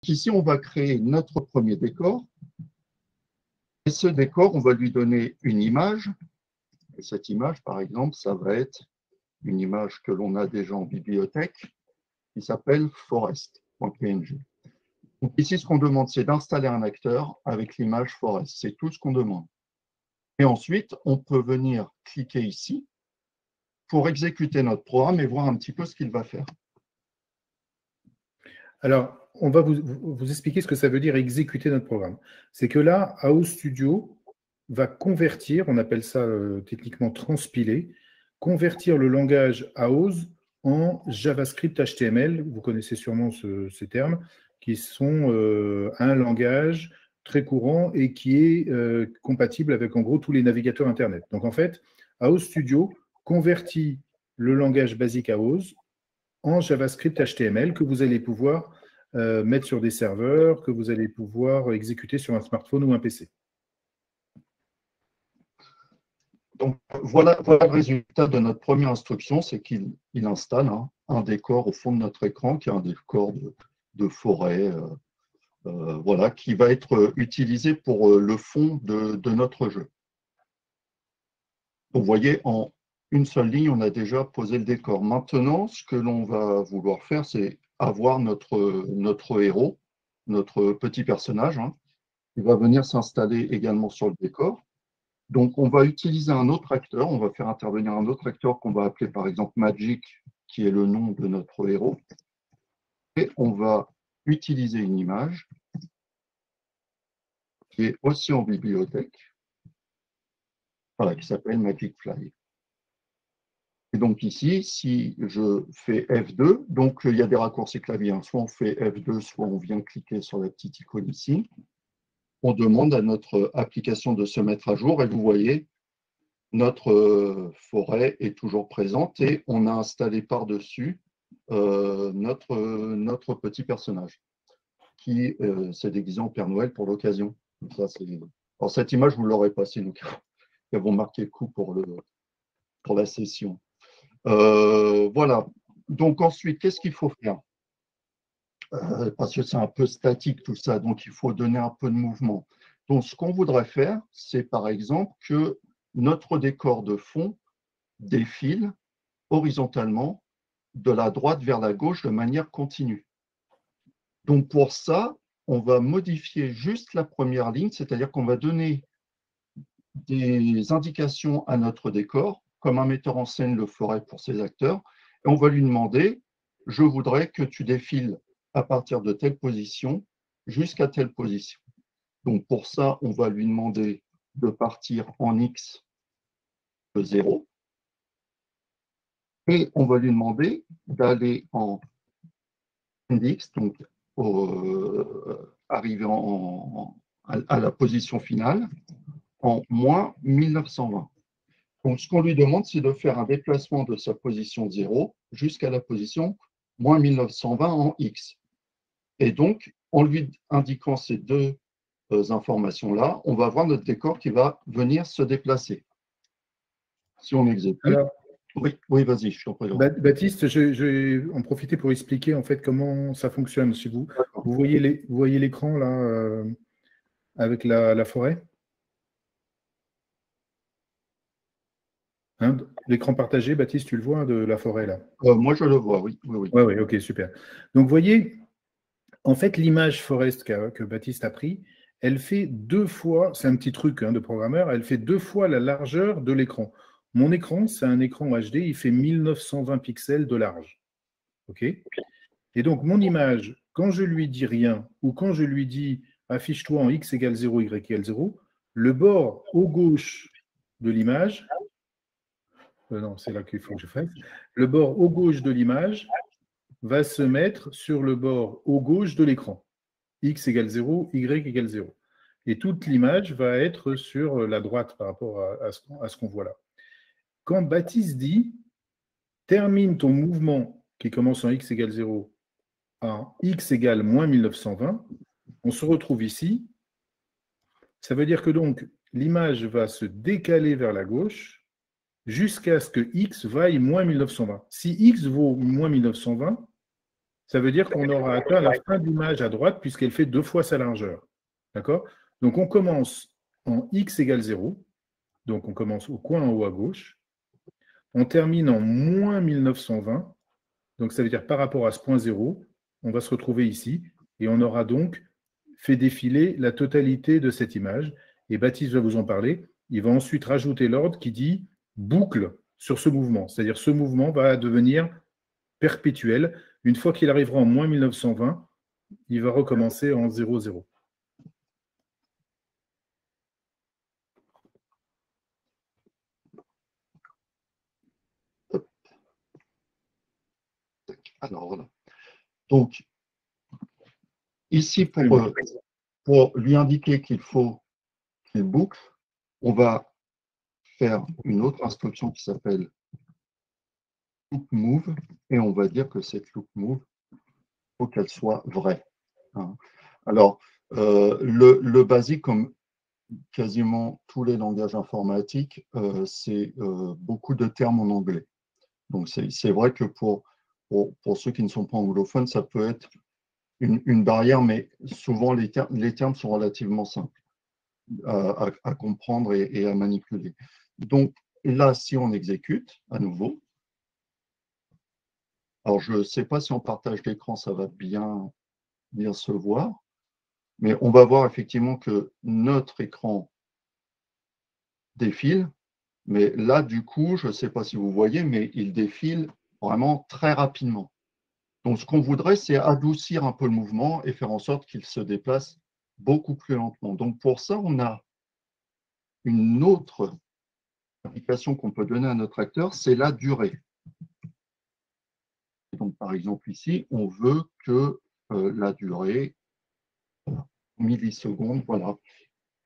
ici, on va créer notre premier décor. Et ce décor, on va lui donner une image. Et cette image, par exemple, ça va être une image que l'on a déjà en bibliothèque qui s'appelle forest.png. Donc ici, ce qu'on demande, c'est d'installer un acteur avec l'image forest. C'est tout ce qu'on demande. Et ensuite, on peut venir cliquer ici pour exécuter notre programme et voir un petit peu ce qu'il va faire. Alors, on va vous expliquer ce que ça veut dire exécuter notre programme. C'est que là, AO Studio va convertir, on appelle ça techniquement transpiler, convertir le langage AOS en JavaScript HTML. Vous connaissez sûrement ces termes, qui sont un langage très courant et qui est compatible avec, en gros, tous les navigateurs Internet. Donc, en fait, AO Studio convertit le langage basique AOS en JavaScript HTML que vous allez pouvoir mettre sur des serveurs, que vous allez pouvoir exécuter sur un smartphone ou un PC. Donc, voilà le résultat de notre première instruction, c'est qu'il installe un décor au fond de notre écran, qui est un décor de forêt, voilà, qui va être utilisé pour le fond de notre jeu. Vous voyez, en une seule ligne, on a déjà posé le décor. Maintenant, ce que l'on va vouloir faire, c'est avoir notre héros, notre petit personnage, qui va venir s'installer également sur le décor. Donc, on va utiliser un autre acteur, on va faire intervenir un autre acteur qu'on va appeler par exemple Magic, qui est le nom de notre héros. Et on va utiliser une image qui est aussi en bibliothèque, voilà, qui s'appelle Magic Fly. Et donc ici, si je fais F2, donc il y a des raccourcis clavier, soit on fait F2, soit on vient cliquer sur la petite icône ici. On demande à notre application de se mettre à jour et vous voyez, notre forêt est toujours présente et on a installé par-dessus notre petit personnage qui s'est déguisé en Père Noël pour l'occasion. Alors cette image, vous l'aurez passée, nous qui avons marqué le coup pour la session. Voilà. Donc ensuite, qu'est-ce qu'il faut faire? Parce que c'est un peu statique tout ça, donc il faut donner un peu de mouvement. Donc ce qu'on voudrait faire, c'est par exemple que notre décor de fond défile horizontalement de la droite vers la gauche de manière continue. Donc pour ça, on va modifier juste la première ligne, c'est-à-dire qu'on va donner des indications à notre décor, comme un metteur en scène le ferait pour ses acteurs, et on va lui demander, je voudrais que tu défiles à partir de telle position jusqu'à telle position. Donc pour ça, on va lui demander de partir en X de 0, et on va lui demander d'aller en X, donc arriver à la position finale, en moins 1920. Donc, ce qu'on lui demande, c'est de faire un déplacement de sa position 0 jusqu'à la position moins 1920 en X. Et donc, en lui indiquant ces deux informations-là, on va avoir notre décor qui va venir se déplacer. Si on exécute… Alors, oui, vas-y, je t'en prie. Baptiste, je vais en profiter pour expliquer en fait comment ça fonctionne. Si vous voyez l'écran là avec la forêt, hein, l'écran partagé, Baptiste, tu le vois de la forêt là? Moi, je le vois, oui. Oui, ok, super. Donc, vous voyez, en fait, l'image forest que Baptiste a pris, elle fait 2 fois, c'est un petit truc de programmeur, elle fait 2 fois la largeur de l'écran. Mon écran, c'est un écran HD, il fait 1920 pixels de large. OK? Et donc, mon image, quand je lui dis rien, ou quand je lui dis affiche-toi en X égale 0, Y égale 0, le bord au gauche de l'image, non, c'est là qu'il faut que je fasse, le bord au gauche de l'image va se mettre sur le bord au gauche de l'écran. X égale 0, Y égale 0. Et toute l'image va être sur la droite par rapport à ce qu'on voit là. Quand Baptiste dit « termine ton mouvement qui commence en X égale 0 à X égale moins 1920 », on se retrouve ici. Ça veut dire que donc l'image va se décaler vers la gauche jusqu'à ce que X vaille moins 1920. Si X vaut moins 1920, ça veut dire qu'on aura atteint la fin d'image à droite puisqu'elle fait 2 fois sa largeur. D'accord? Donc, on commence en x égale 0. Donc, on commence au coin en haut à gauche. On termine en moins 1920. Donc, ça veut dire par rapport à ce point 0, on va se retrouver ici. Et on aura donc fait défiler la totalité de cette image. Et Baptiste va vous en parler. Il va ensuite rajouter l'ordre qui dit boucle sur ce mouvement. C'est-à-dire ce mouvement va devenir perpétuel. Une fois qu'il arrivera en moins 1920, il va recommencer en 0,0. Alors voilà. Donc, ici, pour lui indiquer qu'il faut qu'il boucle, on va faire une autre instruction qui s'appelle loop move, et on va dire que cette loop move, il faut qu'elle soit vraie. Alors, le basique, comme quasiment tous les langages informatiques, c'est beaucoup de termes en anglais. Donc, c'est vrai que pour ceux qui ne sont pas anglophones, ça peut être une barrière, mais souvent les termes sont relativement simples à comprendre et à manipuler. Donc là, si on exécute à nouveau, alors je ne sais pas si on partage l'écran, ça va bien se voir, mais on va voir effectivement que notre écran défile, mais là, du coup, je ne sais pas si vous voyez, mais il défile vraiment très rapidement. Donc, ce qu'on voudrait, c'est adoucir un peu le mouvement et faire en sorte qu'il se déplace beaucoup plus lentement. Donc, pour ça, on a une autre indication qu'on peut donner à notre acteur, c'est la durée. Donc, par exemple, ici, on veut que la durée, millisecondes, voilà,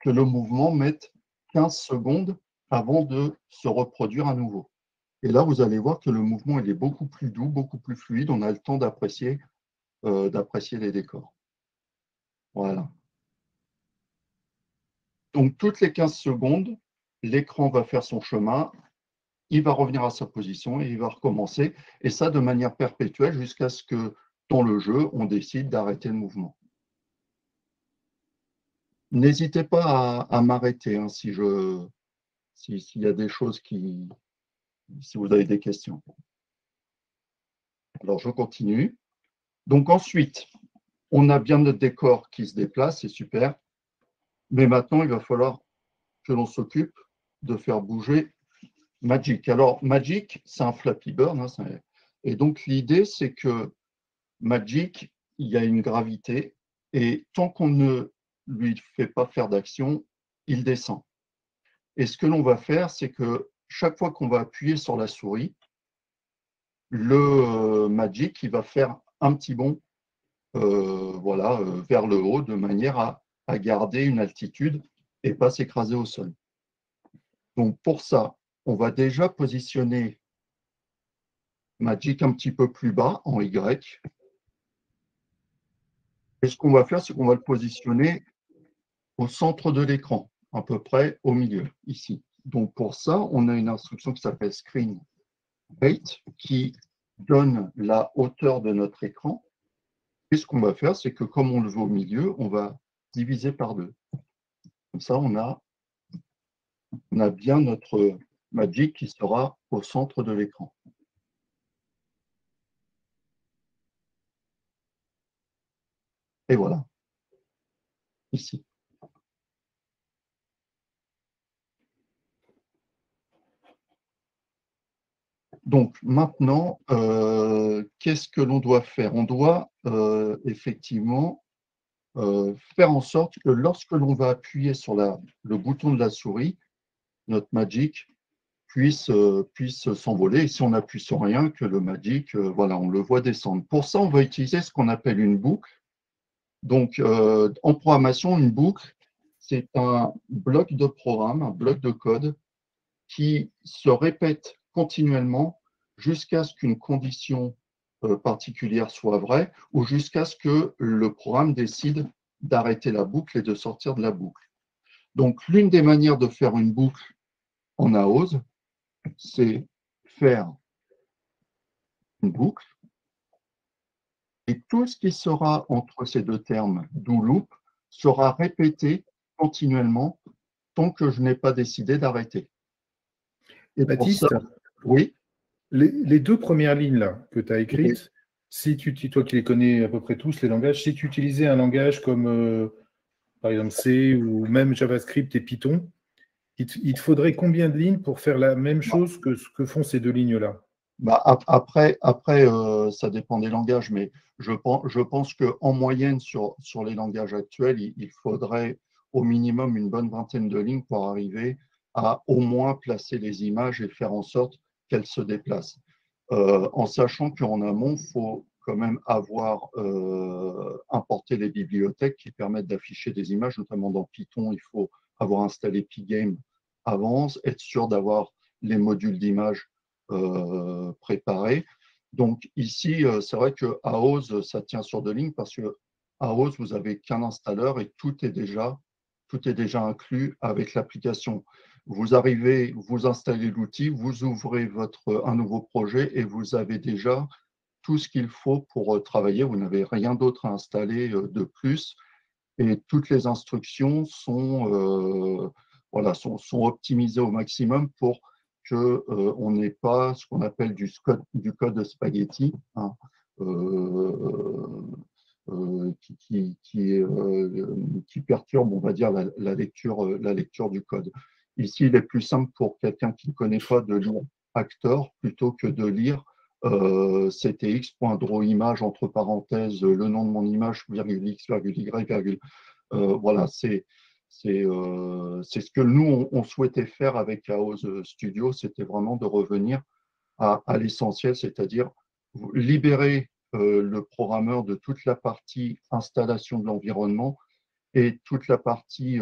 que le mouvement mette 15 secondes avant de se reproduire à nouveau. Et là, vous allez voir que le mouvement il est beaucoup plus doux, beaucoup plus fluide. On a le temps d'apprécier les décors. Voilà. Donc, toutes les 15 secondes, l'écran va faire son chemin, il va revenir à sa position et il va recommencer. Et ça de manière perpétuelle jusqu'à ce que, dans le jeu, on décide d'arrêter le mouvement. N'hésitez pas à m'arrêter hein, s'il y a des choses si vous avez des questions. Alors, je continue. Donc, ensuite, on a bien notre décor qui se déplace, c'est super. Mais maintenant, il va falloir que l'on s'occupe de faire bouger Magic. Alors, Magic, c'est un Flappy Bird. Hein, et donc, l'idée, c'est que Magic, il y a une gravité. Et tant qu'on ne lui fait pas faire d'action, il descend. Et ce que l'on va faire, c'est que chaque fois qu'on va appuyer sur la souris, le Magic, il va faire un petit bond voilà, vers le haut de manière à garder une altitude et pas s'écraser au sol. Donc pour ça, on va déjà positionner Magic un petit peu plus bas en Y. Et ce qu'on va faire, c'est qu'on va le positionner au centre de l'écran, à peu près au milieu, ici. Donc pour ça, on a une instruction qui s'appelle Screen Height qui donne la hauteur de notre écran. Et ce qu'on va faire, c'est que comme on le veut au milieu, on va diviser par 2. Comme ça, on a bien notre Magic qui sera au centre de l'écran. Et voilà, ici. Donc maintenant, qu'est-ce que l'on doit faire? On doit effectivement faire en sorte que lorsque l'on va appuyer sur le bouton de la souris, notre Magic puisse s'envoler. Et si on appuie sur rien, que le Magic, voilà, on le voit descendre. Pour ça, on va utiliser ce qu'on appelle une boucle. Donc, en programmation, une boucle, c'est un bloc de programme, un bloc de code qui se répète continuellement jusqu'à ce qu'une condition particulière soit vraie ou jusqu'à ce que le programme décide d'arrêter la boucle et de sortir de la boucle. Donc, l'une des manières de faire une boucle en AOS, c'est faire une boucle Et tout ce qui sera entre ces deux termes, do loop, sera répété continuellement tant que je n'ai pas décidé d'arrêter. Et pour ça, Baptiste, oui, les deux premières lignes là que tu as oui. écrites, si toi qui les connais à peu près tous, les langages, si tu utilisais un langage comme par exemple C ou même JavaScript et Python, il te faudrait combien de lignes pour faire la même chose que ce que font ces deux lignes-là? Bah, après, ça dépend des langages, mais je pense qu'en moyenne, sur les langages actuels, il faudrait au minimum une bonne vingtaine de lignes pour arriver à au moins placer les images et faire en sorte qu'elles se déplacent. En sachant qu'en amont, il faut quand même avoir importé les bibliothèques qui permettent d'afficher des images, notamment dans Python, il faut avoir installé Pygame avant, être sûr d'avoir les modules d'images préparés. Donc ici, c'est vrai que AOS, ça tient sur deux lignes parce que AOS, vous n'avez qu'un installeur et tout est déjà inclus avec l'application. Vous arrivez, vous installez l'outil, vous ouvrez un nouveau projet et vous avez déjà tout ce qu'il faut pour travailler. Vous n'avez rien d'autre à installer de plus et toutes les instructions sont optimisées au maximum pour qu'on n'ait pas ce qu'on appelle du code spaghetti, hein, euh, qui perturbe, on va dire, la lecture du code. Ici, il est plus simple pour quelqu'un qui ne connaît pas de lire actor plutôt que de lire ctx.drawImage entre parenthèses le nom de mon image, virgule x, virgule y, virgule. Voilà, c'est ce que nous, on souhaitait faire avec Chaos Studio, c'était vraiment de revenir à l'essentiel, c'est-à-dire libérer le programmeur de toute la partie installation de l'environnement et toute la partie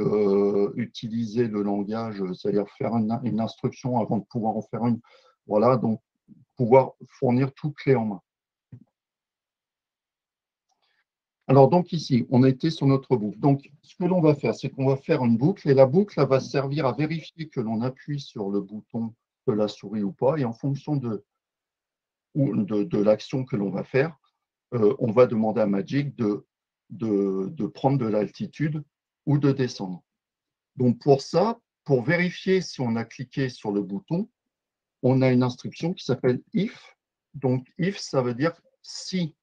utiliser le langage, c'est-à-dire faire une instruction avant de pouvoir en faire une. Voilà, donc pouvoir fournir tout clé en main. Alors, donc ici, on a été sur notre boucle. Donc, ce que l'on va faire, c'est qu'on va faire une boucle et la boucle va servir à vérifier que l'on appuie sur le bouton de la souris ou pas. Et en fonction de l'action que l'on va faire, on va demander à Magic de prendre de l'altitude ou de descendre. Donc, pour ça, pour vérifier si on a cliqué sur le bouton, on a une instruction qui s'appelle if. Donc, if, ça veut dire si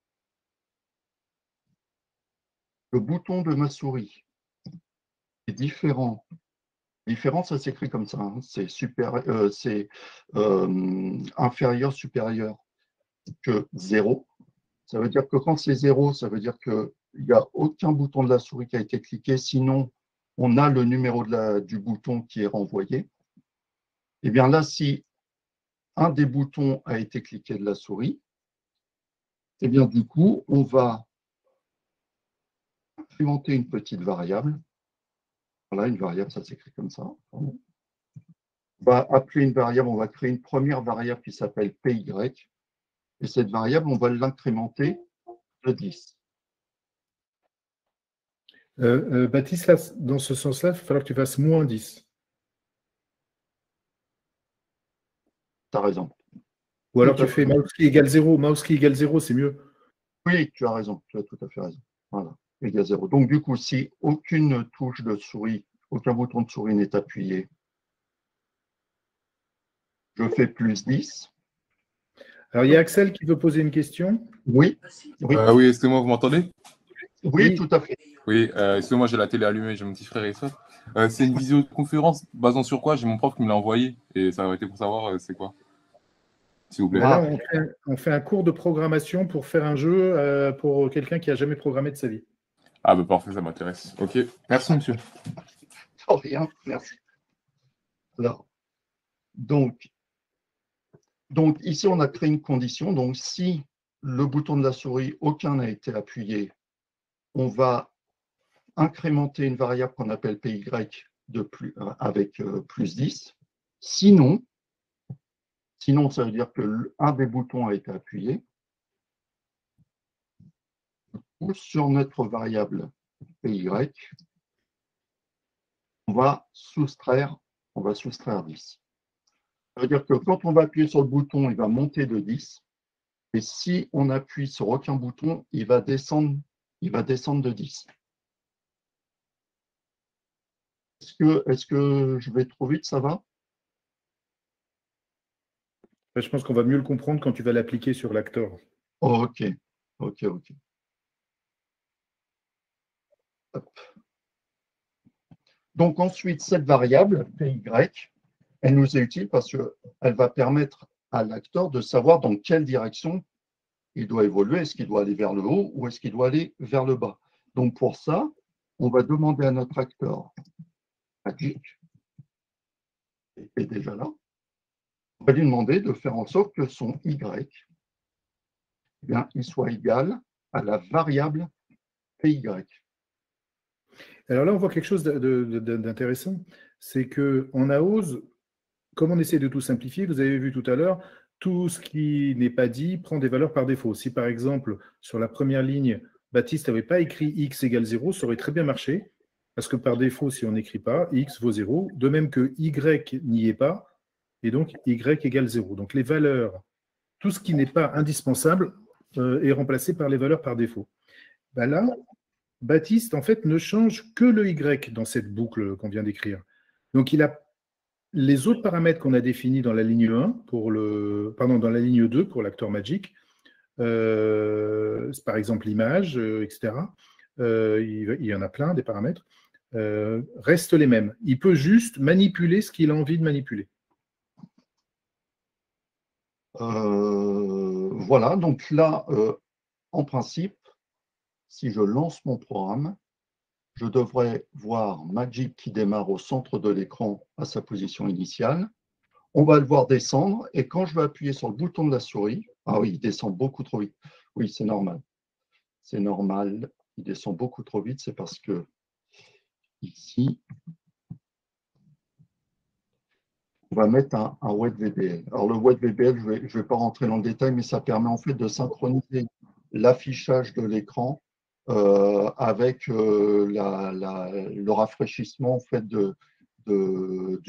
le bouton de ma souris est différent. Différent, ça s'écrit comme ça, hein. C'est inférieur, supérieur que 0. Ça veut dire que quand c'est 0, ça veut dire qu'il n'y a aucun bouton de la souris qui a été cliqué, sinon on a le numéro du bouton qui est renvoyé. Et bien là, si un des boutons a été cliqué de la souris, et bien du coup, on va implémenter une petite variable. Voilà, une variable, ça s'écrit comme ça. On va appeler une variable, on va créer une première variable qui s'appelle PY. Et cette variable, on va l'incrémenter de 10. Baptiste, là, dans ce sens-là, il va falloir que tu fasses moins 10. Tu as raison. Ou alors tu fais mouse key égale 0. Mouse key égale 0, c'est mieux. Oui, tu as raison. Tu as tout à fait raison. Voilà, égale 0. Donc, du coup, si aucune touche de souris, aucun bouton de souris n'est appuyé, je fais plus 10. Alors, il y a Axel qui veut poser une question. Oui. Oui, Oui, excusez-moi, vous m'entendez? oui, tout à fait. Oui, excusez-moi, j'ai la télé allumée, j'ai mon petit frère et soeur. C'est une visioconférence basant sur quoi? J'ai mon prof qui me l'a envoyé et ça aurait été pour savoir c'est quoi, s'il vous plaît. Là, on fait un cours de programmation pour faire un jeu pour quelqu'un qui n'a jamais programmé de sa vie. Ah, bah parfait, ça m'intéresse. Ok, merci, monsieur. Oh, rien, merci. Alors, donc, ici, on a créé une condition. Donc, si le bouton de la souris, aucun n'a été appuyé, on va incrémenter une variable qu'on appelle PY avec plus 10. Sinon, ça veut dire que un des boutons a été appuyé. Ou sur notre variable PY, on va soustraire 10. Ça veut dire que quand on va appuyer sur le bouton, il va monter de 10. Et si on appuie sur aucun bouton, il va descendre de 10. Est-ce que je vais trop vite, ça va? Je pense qu'on va mieux le comprendre quand tu vas l'appliquer sur l'acteur. Ok. Hop. Donc ensuite, cette variable, PY, elle nous est utile parce qu'elle va permettre à l'acteur de savoir dans quelle direction il doit évoluer. Est-ce qu'il doit aller vers le haut ou est-ce qu'il doit aller vers le bas? Donc pour ça, on va demander à notre acteur magic, qui est déjà là, on va lui demander de faire en sorte que son Y, eh bien, il soit égal à la variable PY. Alors là, on voit quelque chose d'intéressant, c'est qu'en AOS, comme on essaie de tout simplifier, vous avez vu tout à l'heure, tout ce qui n'est pas dit prend des valeurs par défaut. Si par exemple, sur la première ligne, Baptiste n'avait pas écrit x égale 0, ça aurait très bien marché, parce que par défaut, si on n'écrit pas, x vaut 0, de même que y n'y est pas, et donc y égale 0. Donc les valeurs, tout ce qui n'est pas indispensable est remplacé par les valeurs par défaut. Ben là, Baptiste, en fait, ne change que le y dans cette boucle qu'on vient d'écrire. Donc il a les autres paramètres qu'on a définis dans la ligne 1 dans la ligne 2 pour l'acteur Magic, par exemple l'image, etc. Il y en a plein des paramètres, restent les mêmes. Il peut juste manipuler ce qu'il a envie de manipuler. Voilà, donc là, en principe, si je lance mon programme, je devrais voir Magic qui démarre au centre de l'écran à sa position initiale. On va le voir descendre et quand je vais appuyer sur le bouton de la souris, ah oui, il descend beaucoup trop vite. Oui, c'est normal. C'est normal, il descend beaucoup trop vite, c'est parce que ici, on va mettre un WebVBL. Alors le WebVBL, je ne vais pas rentrer dans le détail, mais ça permet en fait de synchroniser l'affichage de l'écran avec le rafraîchissement en fait du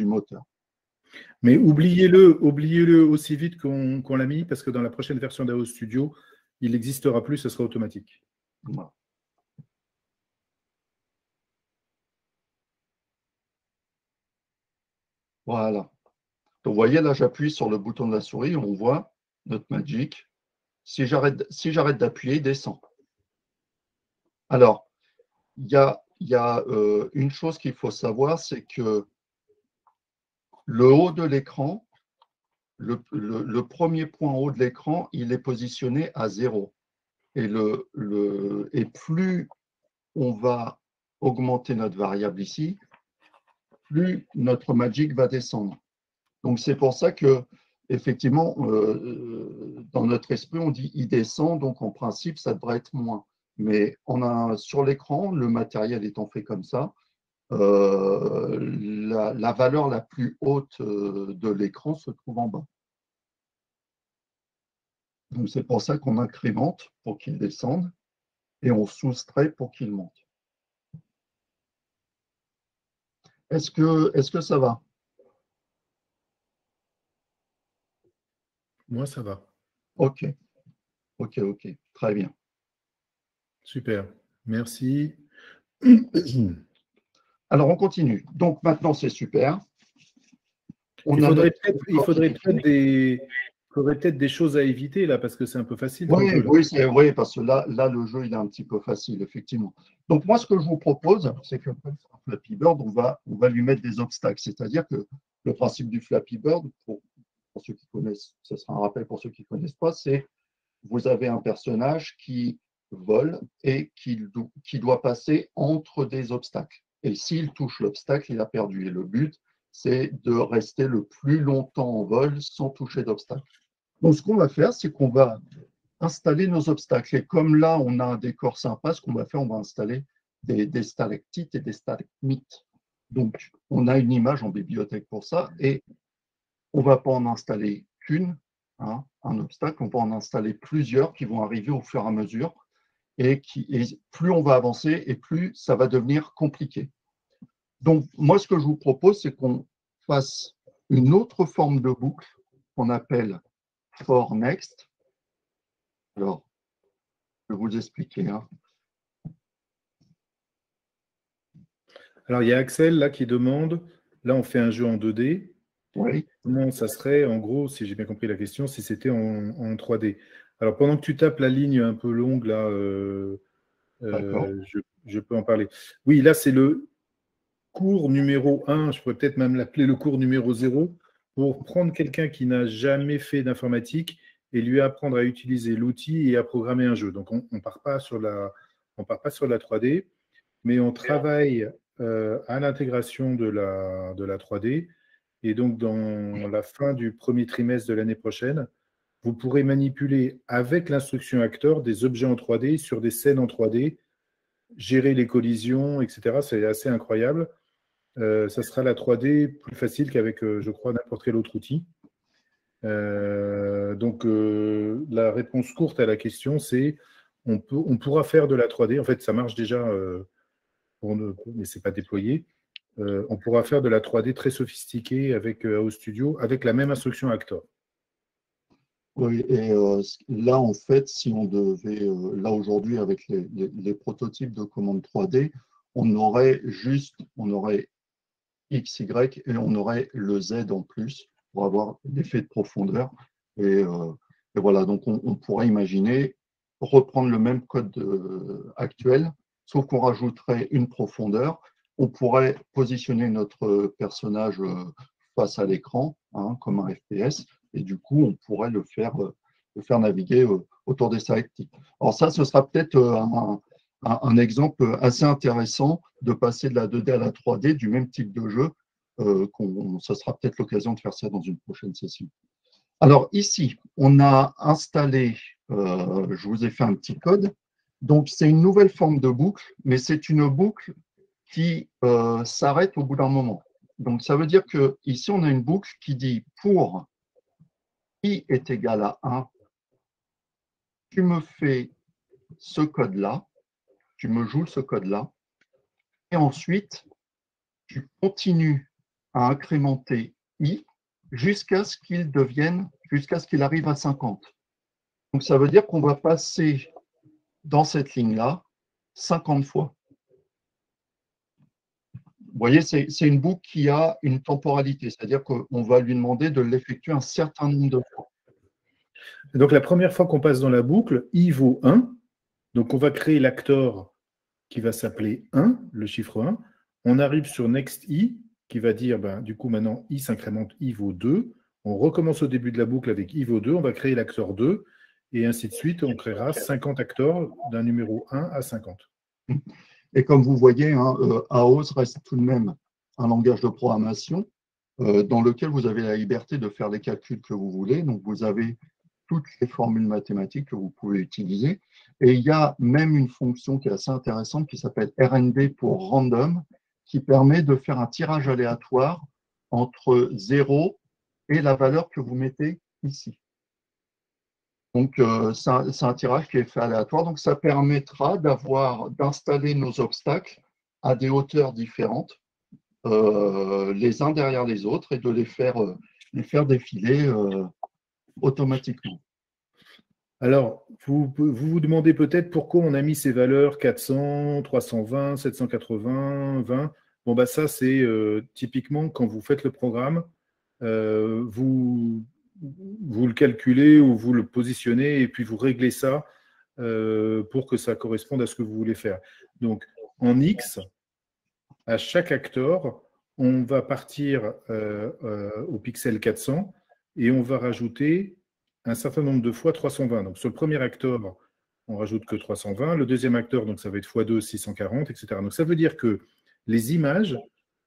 moteur. Mais oubliez-le aussi vite qu'on l'a mis, parce que dans la prochaine version d'AO Studio, il n'existera plus, ce sera automatique. Voilà. Voilà. Donc, vous voyez, là, j'appuie sur le bouton de la souris, on voit notre Magic. Si j'arrête d'appuyer, il descend. Alors, il y a une chose qu'il faut savoir, c'est que le haut de l'écran, le premier point haut de l'écran, il est positionné à 0. Et plus on va augmenter notre variable ici, plus notre Magic va descendre. Donc, c'est pour ça que, effectivement, dans notre esprit, on dit il descend, donc en principe, ça devrait être moins. Mais sur l'écran, le matériel étant fait comme ça, la valeur la plus haute de l'écran se trouve en bas. Donc, c'est pour ça qu'on incrémente pour qu'il descende et on soustrait pour qu'il monte. Est-ce que ça va? Moi, ça va. Ok, très bien. Super, merci. Alors, on continue. Donc, maintenant, c'est super. Il faudrait peut-être des choses à éviter, là, parce que c'est un peu facile. Oui, parce que là, le jeu, il est un petit peu facile, effectivement. Donc, moi, ce que je vous propose, c'est que comme c'est un Flappy Bird, on va lui mettre des obstacles. C'est-à-dire que le principe du Flappy Bird, pour ceux qui connaissent, ce sera un rappel pour ceux qui ne connaissent pas, c'est vous avez un personnage qui vole et qui doit passer entre des obstacles. Et s'il touche l'obstacle, il a perdu. Et le but, c'est de rester le plus longtemps en vol sans toucher d'obstacle. Donc, ce qu'on va faire, c'est qu'on va installer nos obstacles. Et comme là, on a un décor sympa, ce qu'on va faire, on va installer des stalactites et des stalagmites. Donc, on a une image en bibliothèque pour ça et on ne va pas en installer qu'une, un obstacle, on va en installer plusieurs qui vont arriver au fur et à mesure et plus on va avancer et plus ça va devenir compliqué. Donc, moi, ce que je vous propose, c'est qu'on fasse une autre forme de boucle qu'on appelle for next. Alors, je vais vous expliquer. Hein. Alors, il y a Axel là qui demande, là on fait un jeu en 2D. Oui. Comment ça serait, en gros, si j'ai bien compris la question, si c'était en 3D? Alors, pendant que tu tapes la ligne un peu longue, là, je peux en parler. Oui, là, c'est le cours numéro 1, je pourrais peut-être même l'appeler le cours numéro 0, pour prendre quelqu'un qui n'a jamais fait d'informatique et lui apprendre à utiliser l'outil et à programmer un jeu. Donc, on ne part pas sur la 3D, mais on travaille à l'intégration de la 3D. Et donc, dans la fin du premier trimestre de l'année prochaine, vous pourrez manipuler avec l'instruction acteur des objets en 3D sur des scènes en 3D, gérer les collisions, etc. C'est assez incroyable. Ça sera la 3D plus facile qu'avec, je crois, n'importe quel autre outil. Donc, la réponse courte à la question, c'est on pourra faire de la 3D. En fait, ça marche déjà, mais ce n'est pas déployé. On pourra faire de la 3D très sophistiquée avec AO Studio, avec la même instruction Actor. Oui, et là, en fait, si on devait, là aujourd'hui, avec les prototypes de commande 3D, on aurait X, Y et on aurait le Z en plus pour avoir l'effet de profondeur. Et voilà, donc on pourrait imaginer reprendre le même code actuel, sauf qu'on rajouterait une profondeur. On pourrait positionner notre personnage face à l'écran, hein, comme un FPS, et du coup, on pourrait le faire naviguer autour des sidekicks. Alors ça, ce sera peut-être un exemple assez intéressant de passer de la 2D à la 3D du même type de jeu. Ça sera peut-être l'occasion de faire ça dans une prochaine session. Alors ici, on a installé, je vous ai fait un petit code. Donc c'est une nouvelle forme de boucle, mais c'est une boucle qui s'arrête au bout d'un moment. Donc ça veut dire que ici on a une boucle qui dit pour i est égal à 1, tu me fais ce code-là, tu me joues ce code-là, et ensuite, tu continues à incrémenter i jusqu'à ce qu'il arrive à 50. Donc, ça veut dire qu'on va passer dans cette ligne-là 50 fois. Vous voyez, c'est une boucle qui a une temporalité, c'est-à-dire qu'on va lui demander de l'effectuer un certain nombre de fois. Donc, la première fois qu'on passe dans la boucle, i vaut 1. Donc, on va créer l'acteur qui va s'appeler 1, le chiffre 1. On arrive sur next i, qui va dire, du coup, maintenant, i s'incrémente, i vaut 2. On recommence au début de la boucle avec i vaut 2. On va créer l'acteur 2. Et ainsi de suite, on créera 50 acteurs d'un numéro 1 à 50. Et comme vous voyez, hein, AOS reste tout de même un langage de programmation dans lequel vous avez la liberté de faire les calculs que vous voulez. Donc, vous avez toutes les formules mathématiques que vous pouvez utiliser. Et il y a même une fonction qui est assez intéressante qui s'appelle RND pour random, qui permet de faire un tirage aléatoire entre 0 et la valeur que vous mettez ici. Donc, c'est un tirage qui est fait aléatoire. Donc, ça permettra d'installer nos obstacles à des hauteurs différentes, les uns derrière les autres, et de les faire défiler automatiquement. Alors, vous demandez peut-être pourquoi on a mis ces valeurs 400, 320, 780, 20. Bon, ça, c'est typiquement quand vous faites le programme, vous le calculez ou vous le positionnez et puis vous réglez ça pour que ça corresponde à ce que vous voulez faire. Donc, en X, à chaque acteur, on va partir au pixel 400 et on va rajouter un certain nombre de fois 320. Donc, sur le premier acteur, on rajoute que 320. Le deuxième acteur, donc ça va être x2, 640, etc. Donc, ça veut dire que les images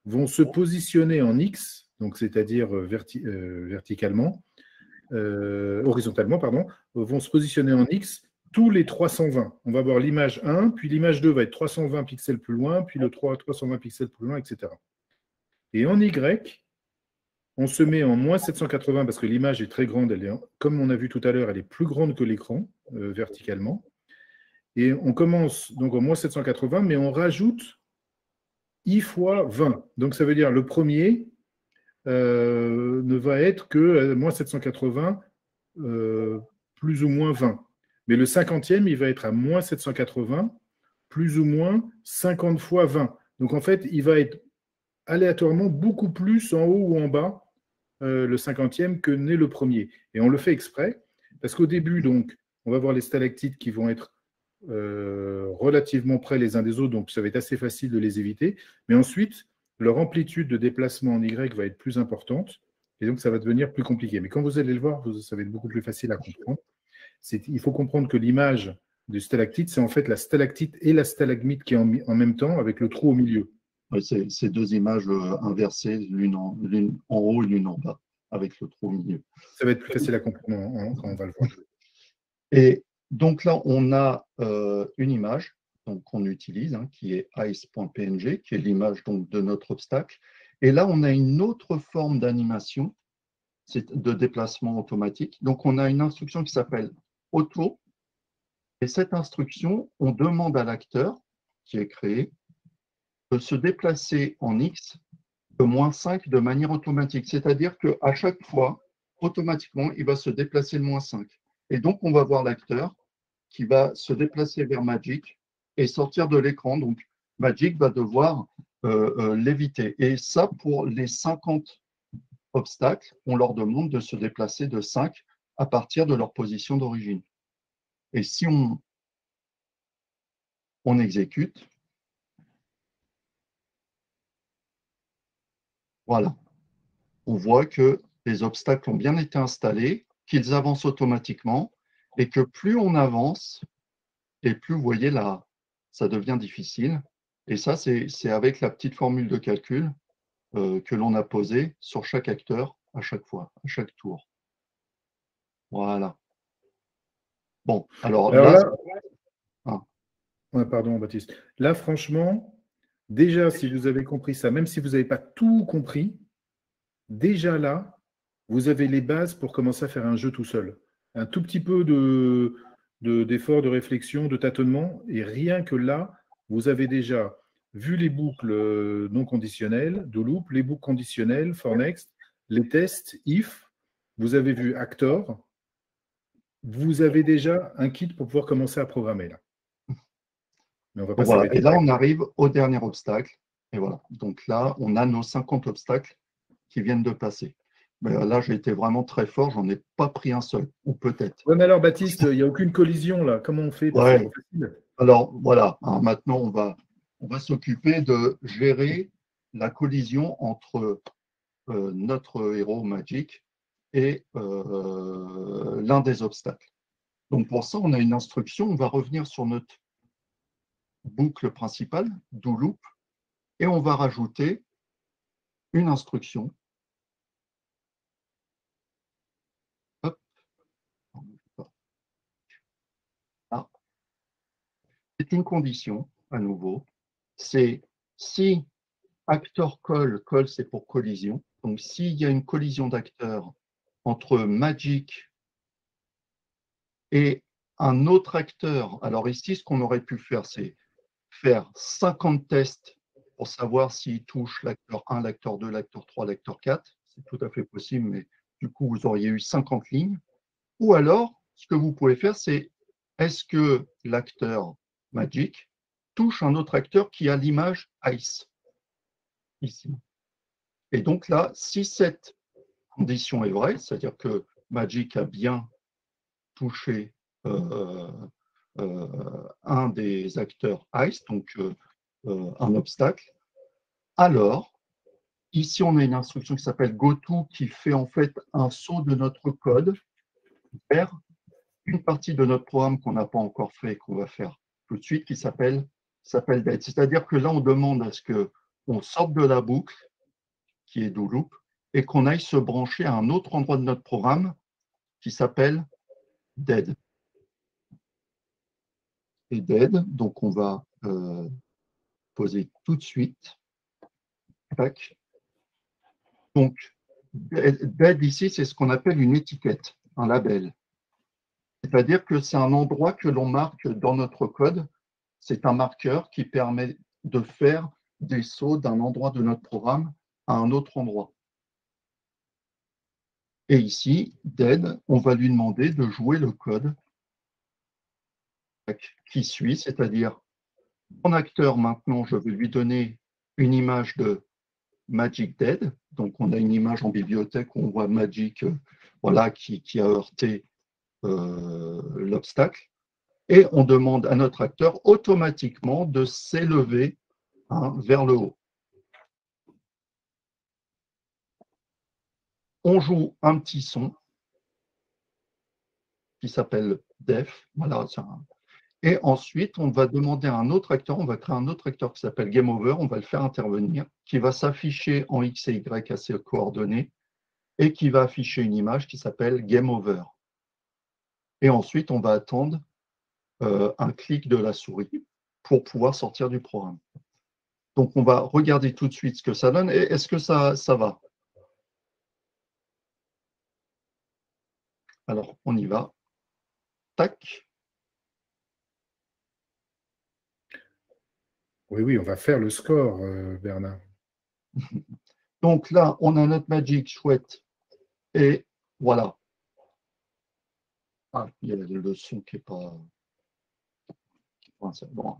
vont se positionner en X, donc c'est-à-dire horizontalement, vont se positionner en X tous les 320. On va voir l'image 1, puis l'image 2 va être 320 pixels plus loin, puis le 3, 320 pixels plus loin, etc. Et en Y, on se met en moins 780 parce que l'image est très grande, comme on a vu tout à l'heure, elle est plus grande que l'écran verticalement. Et on commence donc en moins 780, mais on rajoute i fois 20. Donc ça veut dire le premier ne va être que moins 780 plus ou moins 20. mais le 50e, il va être à moins 780, plus ou moins 50 fois 20. Donc en fait, il va être aléatoirement beaucoup plus en haut ou en bas, le 50e, que n'est le premier. Et on le fait exprès, parce qu'au début, donc, on va voir les stalactites qui vont être relativement près les uns des autres, donc ça va être assez facile de les éviter. Mais ensuite, leur amplitude de déplacement en Y va être plus importante, et donc ça va devenir plus compliqué. Mais quand vous allez le voir, ça va être beaucoup plus facile à comprendre. Il faut comprendre que l'image du stalactite, c'est en fait la stalactite et la stalagmite qui est en même temps, avec le trou au milieu. Ouais, c'est deux images inversées, l'une en haut et l'une en bas, avec le trou au milieu. Ça va être plus facile à comprendre quand on va le voir. Et donc là, on a une image qu'on utilise, hein, qui est ice.png, qui est l'image de notre obstacle. Et là, on a une autre forme d'animation, c'est de déplacement automatique. Donc, on a une instruction qui s'appelle auto. Et cette instruction, on demande à l'acteur qui est créé de se déplacer en X de -5 de manière automatique. C'est-à-dire qu'à chaque fois, automatiquement, il va se déplacer de -5. Et donc, on va voir l'acteur qui va se déplacer vers Magic et sortir de l'écran. Donc, Magic va devoir l'éviter. Et ça, pour les 50 obstacles, on leur demande de se déplacer de 5 à partir de leur position d'origine. Et si on exécute, voilà, on voit que les obstacles ont bien été installés, qu'ils avancent automatiquement et que plus on avance, et plus vous voyez là, ça devient difficile. Et ça, c'est avec la petite formule de calcul que l'on a posée sur chaque acteur à chaque fois, à chaque tour. Voilà. Bon, alors là... Ouais, pardon, Baptiste. Là, franchement, déjà, si vous avez compris ça, même si vous n'avez pas tout compris, déjà là, vous avez les bases pour commencer à faire un jeu tout seul. Un tout petit peu d'effort, de réflexion, de tâtonnement, et rien que là, vous avez déjà vu les boucles non conditionnelles, do loop, les boucles conditionnelles, for next, les tests, if, vous avez vu actor, vous avez déjà un kit pour pouvoir commencer à programmer là. Mais on va pas Voilà. Et s'arrêter. là, on arrive au dernier obstacle. Et voilà. Donc là, on a nos 50 obstacles qui viennent de passer. Mais là, j'ai été vraiment très fort. J'en ai pas pris un seul, ou peut-être. Ouais, mais alors, Baptiste, il n'y a aucune collision là. Comment on fait? Ouais. C'est trop facile. Alors, voilà. Alors, maintenant, on va s'occuper de gérer la collision entre notre héros Magic et l'un des obstacles. Donc, pour ça, on a une instruction. On va revenir sur notre boucle principale, do loop, et on va rajouter une instruction. Hop. Ah. C'est une condition, à nouveau. C'est si acteur colle, colle c'est pour collision. Donc, s'il y a une collision d'acteurs entre Magic et un autre acteur, alors ici, ce qu'on aurait pu faire, c'est faire 50 tests pour savoir s'il touche l'acteur 1, l'acteur 2, l'acteur 3, l'acteur 4. C'est tout à fait possible, mais du coup, vous auriez eu 50 lignes. Ou alors, ce que vous pouvez faire, c'est est-ce que l'acteur Magic touche un autre acteur qui a l'image Ice, ici. Et donc là, si cette condition est vraie, c'est-à-dire que Magic a bien touché un des acteurs Ice, donc un obstacle, alors, ici, on a une instruction qui s'appelle goTo qui fait en fait un saut de notre code vers une partie de notre programme qu'on n'a pas encore fait et qu'on va faire tout de suite qui s'appelle dead. C'est-à-dire que là, on demande à ce qu'on sorte de la boucle qui est do loop et qu'on aille se brancher à un autre endroit de notre programme qui s'appelle dead. Et dead, donc on va poser tout de suite. Tac. Donc, dead ici, c'est ce qu'on appelle une étiquette, un label. C'est-à-dire que c'est un endroit que l'on marque dans notre code. C'est un marqueur qui permet de faire des sauts d'un endroit de notre programme à un autre endroit. Et ici, dead, on va lui demander de jouer le code qui suit, c'est-à-dire mon acteur, maintenant, je vais lui donner une image de Magic Dead. Donc, on a une image en bibliothèque où on voit Magic voilà, qui a heurté l'obstacle. Et on demande à notre acteur automatiquement de s'élever vers le haut. On joue un petit son qui s'appelle Def. Voilà, et ensuite, on va demander à un autre acteur, on va créer un autre acteur qui s'appelle Game Over, on va le faire intervenir, qui va s'afficher en X et Y à ses coordonnées, et qui va afficher une image qui s'appelle Game Over. Et ensuite, on va attendre un clic de la souris pour pouvoir sortir du programme. Donc, on va regarder tout de suite ce que ça donne. Et est-ce que ça va? Alors, on y va. Tac. Oui, on va faire le score, Bernard. Donc là, on a notre Magic chouette. Et voilà. Ah, il y a le son qui n'est pas... Bon.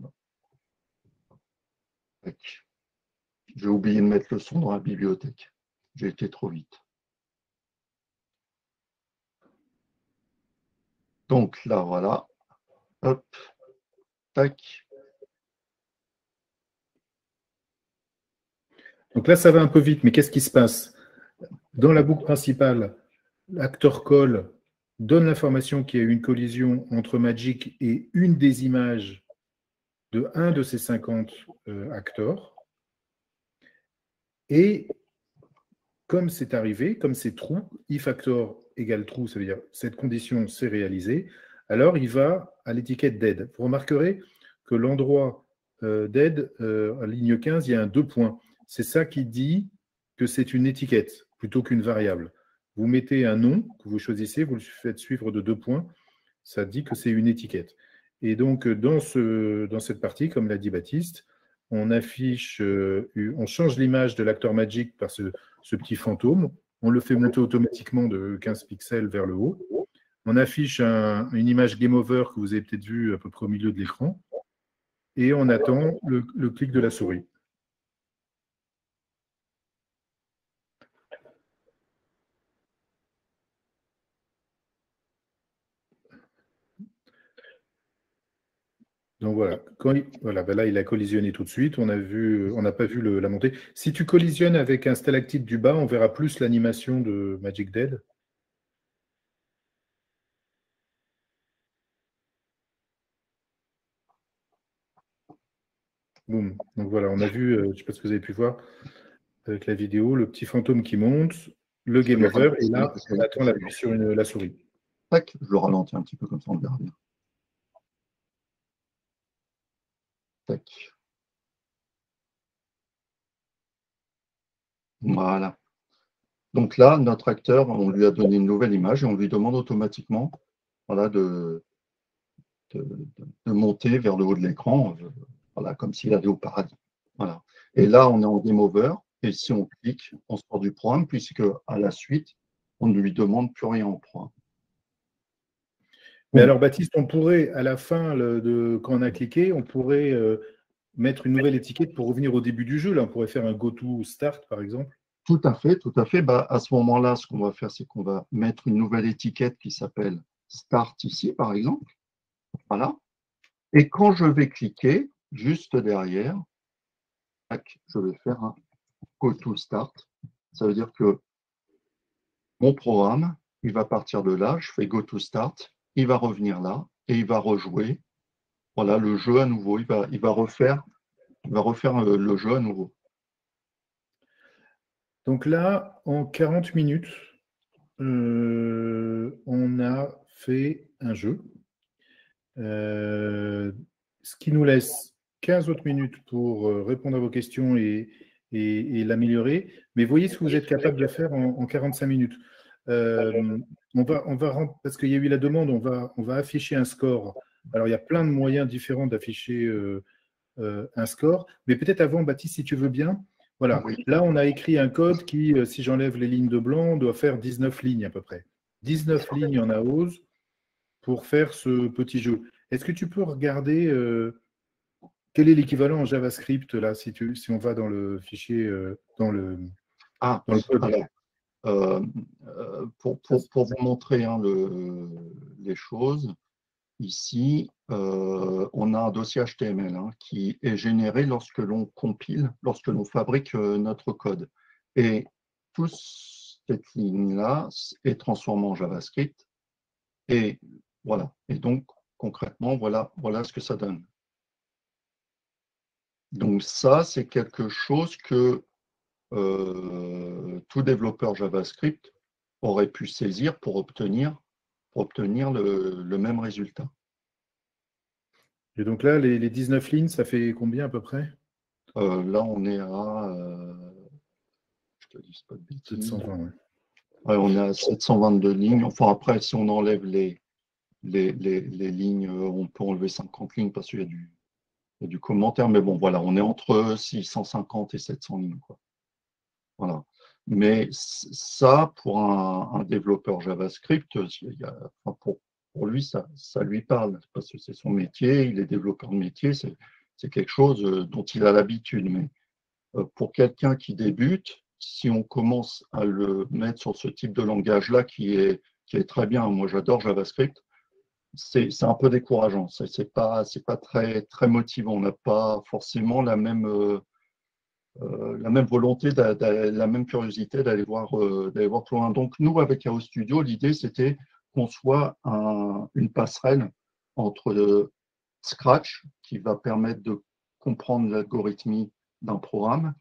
J'ai oublié de mettre le son dans la bibliothèque. J'ai été trop vite. Donc là, voilà. Hop. Tac. Donc là, ça va un peu vite, mais qu'est-ce qui se passe? Dans la boucle principale, l'acteur call donne l'information qu'il y a eu une collision entre Magic et une des images de un de ces 50 acteurs. Et comme c'est arrivé, comme c'est true, if actor égale true, ça veut dire cette condition s'est réalisée, alors il va à l'étiquette dead. Vous remarquerez que l'endroit dead, à ligne 15, il y a un 2 points. C'est ça qui dit que c'est une étiquette plutôt qu'une variable. Vous mettez un nom que vous choisissez, vous le faites suivre de 2 points, ça dit que c'est une étiquette. Et donc, dans cette partie, comme l'a dit Baptiste, on affiche, on change l'image de l'acteur Magic par ce petit fantôme. On le fait monter automatiquement de 15 pixels vers le haut. On affiche une image Game Over que vous avez peut-être vue à peu près au milieu de l'écran. Et on attend le clic de la souris. Donc voilà, ben là il a collisionné tout de suite, on n'a pas vu la montée. Si tu collisionnes avec un stalactite du bas, on verra plus l'animation de Magic Dead. Boum. Donc voilà, on a vu, je ne sais pas ce que vous avez pu voir avec la vidéo, le petit fantôme qui monte, le game over, et là on attend l'appui sur la souris. Tac, je le ralentis un petit peu comme ça, on le verra bien. Tac. Voilà. Donc là, notre acteur, on lui a donné une nouvelle image et on lui demande automatiquement voilà, de monter vers le haut de l'écran, voilà, comme s'il allait au paradis. Voilà. Et là, on est en game over, et si on clique, on sort du programme, puisque à la suite, on ne lui demande plus rien au programme. Mais alors, Baptiste, on pourrait, à la fin, quand on a cliqué, on pourrait mettre une nouvelle étiquette pour revenir au début du jeu. Là, on pourrait faire un go to start, par exemple. Tout à fait, tout à fait. Bah, à ce moment-là, ce qu'on va faire, c'est qu'on va mettre une nouvelle étiquette qui s'appelle start ici, par exemple. Voilà. Et quand je vais cliquer, juste derrière, je vais faire un go to start. Ça veut dire que mon programme, il va partir de là, je fais go to start, il va revenir là et il va rejouer. Voilà, le jeu à nouveau. Il va refaire le jeu à nouveau. Donc là, en 40 minutes, on a fait un jeu. Ce qui nous laisse 15 autres minutes pour répondre à vos questions et l'améliorer. Mais voyez ce que vous êtes capable de faire en 45 minutes. Parce qu'il y a eu la demande, on va afficher un score. Alors, il y a plein de moyens différents d'afficher un score. Mais peut-être avant, Baptiste, si tu veux bien. Voilà. Oui. Là, on a écrit un code qui, si j'enlève les lignes de blanc, doit faire 19 lignes à peu près. 19 lignes en AOS pour faire ce petit jeu. Est-ce que tu peux regarder quel est l'équivalent en JavaScript là, si on va dans le fichier, dans le code? Alors, pour vous montrer hein, les choses, ici, on a un dossier HTML hein, qui est généré lorsque l'on compile, lorsque l'on fabrique notre code. Et toute cette ligne-là est transformée en JavaScript. Et voilà. Et donc, concrètement, voilà ce que ça donne. Donc ça, c'est quelque chose que tout développeur JavaScript aurait pu saisir pour obtenir le même résultat. Et donc là, les 19 lignes, ça fait combien à peu près? Là, on est à, je te dis pas de bêtises. 720, ouais. Ouais, on est à 722 lignes. Enfin, après, si on enlève les lignes, on peut enlever 50 lignes parce qu'il y a du commentaire. Mais bon, voilà, on est entre 650 et 700 lignes, quoi. Voilà. Mais ça, pour un développeur JavaScript, pour lui, ça lui parle, parce que c'est son métier, il est développeur de métier, c'est quelque chose dont il a l'habitude. Mais pour quelqu'un qui débute, si on commence à le mettre sur ce type de langage-là, qui est très bien, moi j'adore JavaScript, c'est un peu décourageant, c'est pas très, très motivant, on n'a pas forcément la même volonté, la même curiosité d'aller voir plus loin. Donc, nous, avec Chaos Studio, l'idée, c'était qu'on soit une passerelle entre Scratch, qui va permettre de comprendre l'algorithmie d'un programme,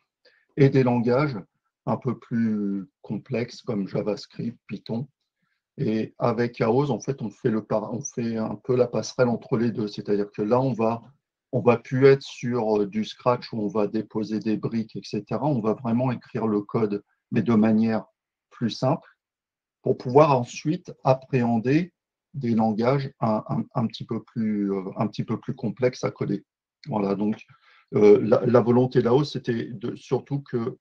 et des langages un peu plus complexes comme JavaScript, Python. Et avec Chaos, en fait, on fait un peu la passerelle entre les deux. C'est-à-dire que là, on va plus être sur du Scratch où on va déposer des briques, etc. On va vraiment écrire le code, mais de manière plus simple, pour pouvoir ensuite appréhender des langages un petit peu plus complexes à coder. Voilà, donc la volonté là-haut, c'était surtout qu'il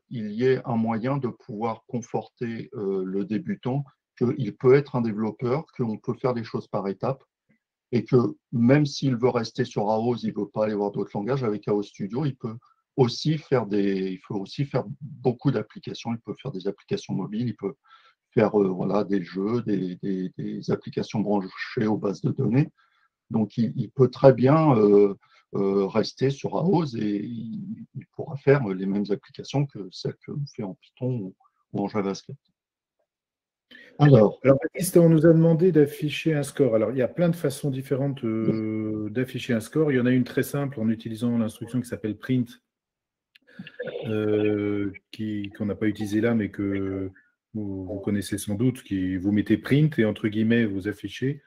y ait un moyen de pouvoir conforter le débutant, qu'il peut être un développeur, qu'on peut faire des choses par étapes, et que même s'il veut rester sur AOS, il ne veut pas aller voir d'autres langages, avec Chaos Studio, il peut aussi faire beaucoup d'applications, il peut faire des applications mobiles, il peut faire voilà, des jeux, des applications branchées aux bases de données. Donc, il peut très bien rester sur AOS et il pourra faire les mêmes applications que celles que l'on fait en Python ou en JavaScript. Alors, Baptiste, on nous a demandé d'afficher un score. Alors, il y a plein de façons différentes d'afficher un score. Il y en a une très simple en utilisant l'instruction qui s'appelle print, qu'on n'a pas utilisée là, mais que vous connaissez sans doute, vous mettez print et entre guillemets, vous affichez,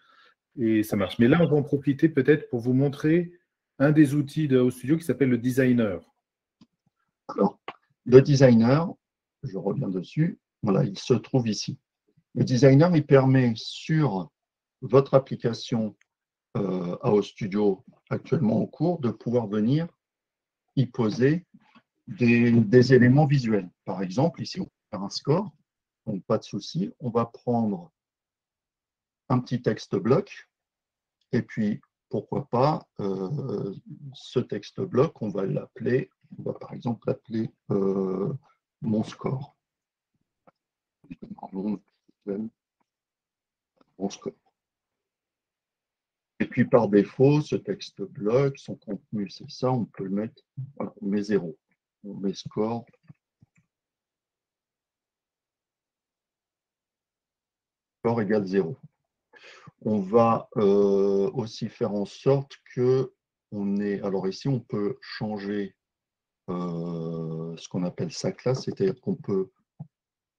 et ça marche. Mais là, on va en profiter peut-être pour vous montrer un des outils de Studio qui s'appelle le designer. Alors, le designer, je reviens dessus, voilà, il se trouve ici. Le designer, il permet sur votre application AO Studio actuellement en cours de pouvoir venir y poser des éléments visuels. Par exemple, ici, on va faire un score, donc pas de souci. On va prendre un petit texte bloc et puis, pourquoi pas, ce texte bloc, on va par exemple l'appeler mon score. Mon score. Et puis par défaut, ce texte bloc, son contenu, c'est ça, on peut le mettre, voilà, on met 0. On met score. Score égale 0. On va aussi faire en sorte que on ait. Alors ici, on peut changer ce qu'on appelle sa classe, c'est-à-dire qu'on peut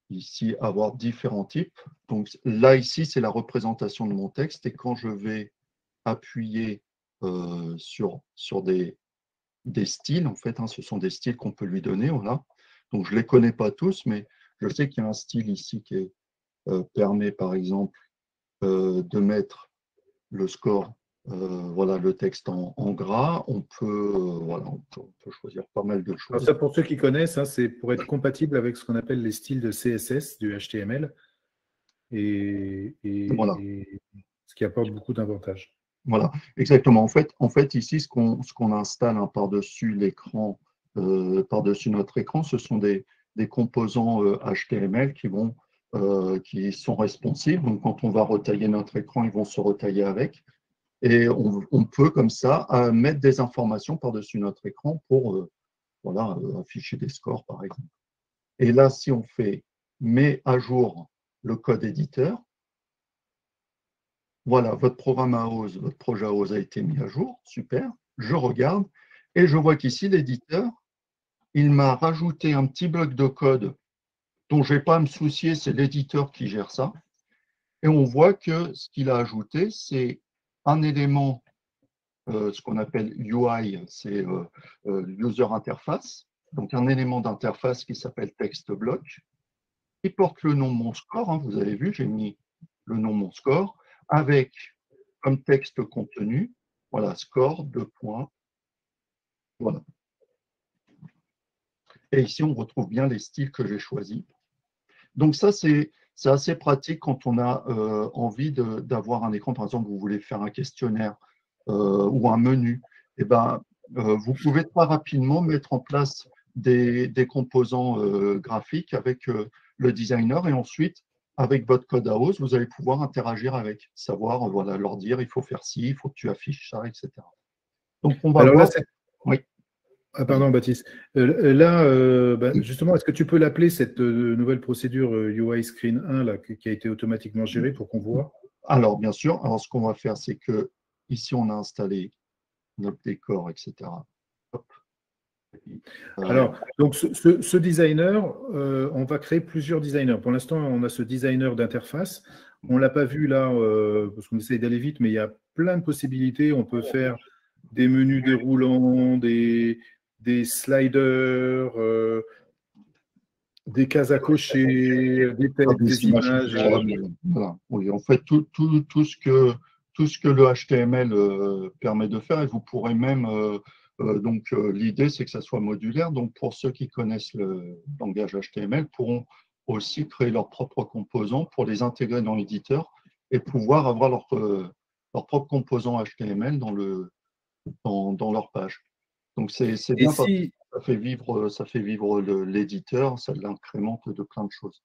ici avoir différents types. Donc là, ici, c'est la représentation de mon texte. Et quand je vais appuyer sur des styles, en fait, hein, ce sont des styles qu'on peut lui donner. Voilà. Donc je ne les connais pas tous, mais je sais qu'il y a un style ici qui permet, par exemple, de mettre le score, voilà, le texte en gras. On peut choisir pas mal de choses. Alors ça, pour ceux qui connaissent, hein, c'est pour être compatible avec ce qu'on appelle les styles de CSS, du HTML, et Voilà. ce qui apporte beaucoup d'avantages. Voilà, exactement. En fait ici, ce qu'on installe hein, par-dessus l'écran, par-dessus notre écran, ce sont des composants HTML qui sont responsives. Donc, quand on va retailler notre écran, ils vont se retailler avec. Et on peut, comme ça, mettre des informations par-dessus notre écran pour voilà, afficher des scores, par exemple. Et là, si on fait « met à jour le code éditeur », voilà, votre programme AOS, votre projet AOS a été mis à jour, super. Je regarde et je vois qu'ici, l'éditeur, il m'a rajouté un petit bloc de code dont je ne vais pas à me soucier, c'est l'éditeur qui gère ça. Et on voit que ce qu'il a ajouté, c'est un élément, ce qu'on appelle UI, c'est User Interface, donc un élément d'interface qui s'appelle TextBlock, qui porte le nom de mon score. Hein, vous avez vu, j'ai mis le nom de mon score, avec comme texte contenu, voilà, score, 2 points, voilà. Et ici, on retrouve bien les styles que j'ai choisis. Donc ça, c'est assez pratique quand on a envie d'avoir un écran. Par exemple, vous voulez faire un questionnaire ou un menu. Eh ben, vous pouvez très rapidement mettre en place des composants graphiques avec le designer et ensuite, avec votre code AOS, vous allez pouvoir interagir avec, savoir, voilà, leur dire, il faut faire ci, il faut que tu affiches ça, etc. Donc, on va Alors là, voir. Oui. Ah, pardon, Baptiste. Là, justement, est-ce que tu peux l'appeler cette nouvelle procédure UI Screen 1 là, qui a été automatiquement gérée pour qu'on voit? Alors, bien sûr, alors ce qu'on va faire, c'est que ici, on a installé notre décor, etc. Hop. Alors, donc ce designer, on va créer plusieurs designers. Pour l'instant, on a ce designer d'interface. On ne l'a pas vu là, parce qu'on essaye d'aller vite, mais il y a plein de possibilités. On peut faire des menus déroulants, des sliders, des cases à cocher, des textes, des images. Voilà. Oui, en fait, tout ce que le HTML permet de faire, et vous pourrez même, l'idée, c'est que ça soit modulaire. Donc, pour ceux qui connaissent le langage HTML, pourront aussi créer leurs propres composants pour les intégrer dans l'éditeur et pouvoir avoir leurs propres composants HTML dans leur page. Donc, c'est Et bien parce que si, ça fait vivre l'éditeur, ça l'incrémente de plein de choses.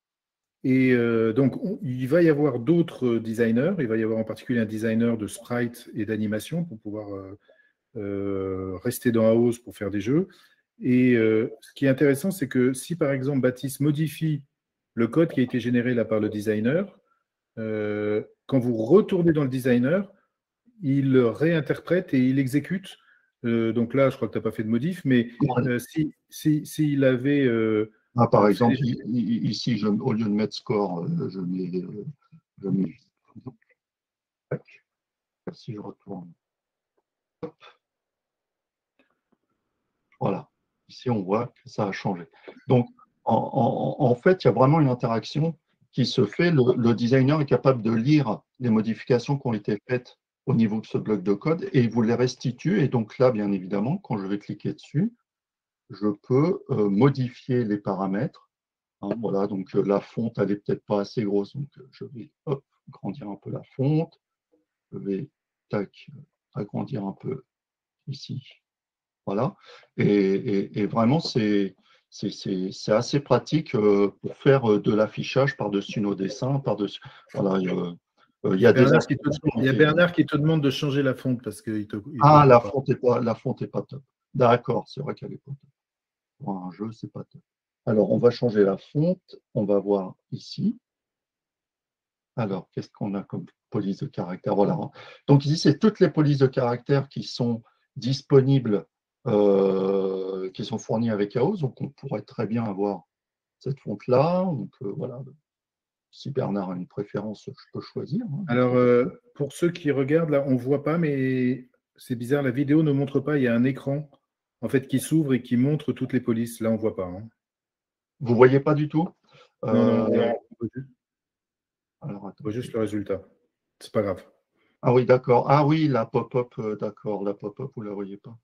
Et donc, il va y avoir d'autres designers. Il va y avoir en particulier un designer de sprite et d'animation pour pouvoir rester dans AOS pour faire des jeux. Et ce qui est intéressant, c'est que si par exemple Baptiste modifie le code qui a été généré là par le designer, quand vous retournez dans le designer, il le réinterprète et il exécute. Donc là, je crois que tu n'as pas fait de modif, mais s'il avait Par exemple, fait ici, au lieu de mettre score, je mets tac. Si je retourne, hop, voilà. Ici, on voit que ça a changé. Donc, en fait, il y a vraiment une interaction qui se fait. Le designer est capable de lire les modifications qui ont été faites au niveau de ce bloc de code et il vous les restitue. Et donc là, bien évidemment, quand je vais cliquer dessus, je peux modifier les paramètres. Hein, voilà, donc la fonte, elle n'est peut-être pas assez grosse, donc je vais hop, grandir un peu la fonte. Je vais tac, agrandir un peu ici. Voilà. Et vraiment, c'est assez pratique pour faire de l'affichage par-dessus nos dessins, par-dessus. Voilà, il y a des Il y a Bernard qui te demande de changer la fonte parce qu'il te Ah, comprend pas. la fonte est pas top. D'accord, c'est vrai qu'elle est pas top. Pour un jeu, c'est pas top. Alors, on va changer la fonte. On va voir ici. Alors, qu'est-ce qu'on a comme police de caractère? Voilà. Donc ici, c'est toutes les polices de caractère qui sont disponibles, qui sont fournies avec AOS. Donc, on pourrait très bien avoir cette fonte-là. Donc, voilà. Si Bernard a une préférence, je peux choisir. Hein. Alors, pour ceux qui regardent, là, on ne voit pas, mais c'est bizarre, la vidéo ne montre pas. Il y a un écran en fait, qui s'ouvre et qui montre toutes les polices. Là, on ne voit pas. Hein. Vous ne voyez pas du tout? Non, non, on Alors, voit attendez. juste le résultat. C'est pas grave. Ah oui, d'accord. Ah oui, la pop-up, d'accord. La pop-up, vous ne la voyez pas.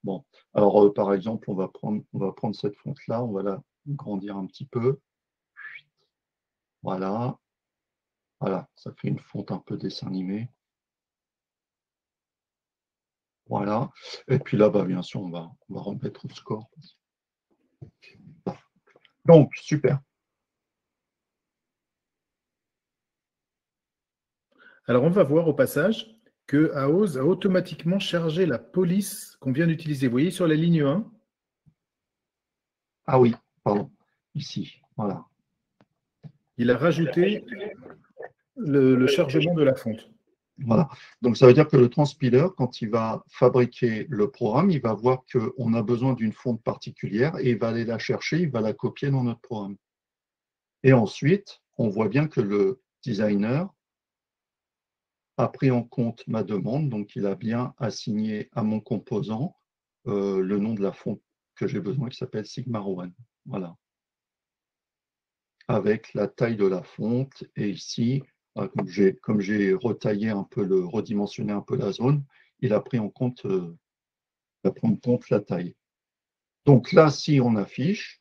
Bon, alors par exemple, on va prendre cette fonte-là, on va la grandir un petit peu. Voilà, voilà, ça fait une fonte un peu dessin animé. Voilà. Et puis là, bah, bien sûr, on va remettre le score. Donc, super. Alors, on va voir au passage que AOS a automatiquement chargé la police qu'on vient d'utiliser. Vous voyez sur la ligne 1? Ah oui, pardon. Ici, voilà. Il a rajouté le chargement de la fonte. Voilà. Donc, ça veut dire que le transpiler, quand il va fabriquer le programme, il va voir qu'on a besoin d'une fonte particulière et il va aller la chercher, il va la copier dans notre programme. Et ensuite, on voit bien que le designer a pris en compte ma demande, donc il a bien assigné à mon composant le nom de la fonte que j'ai besoin, qui s'appelle Sigma One. Voilà. Avec la taille de la fonte, et ici, comme j'ai retaillé un peu, redimensionné un peu la zone, il a pris en compte, la taille. Donc là, si on affiche,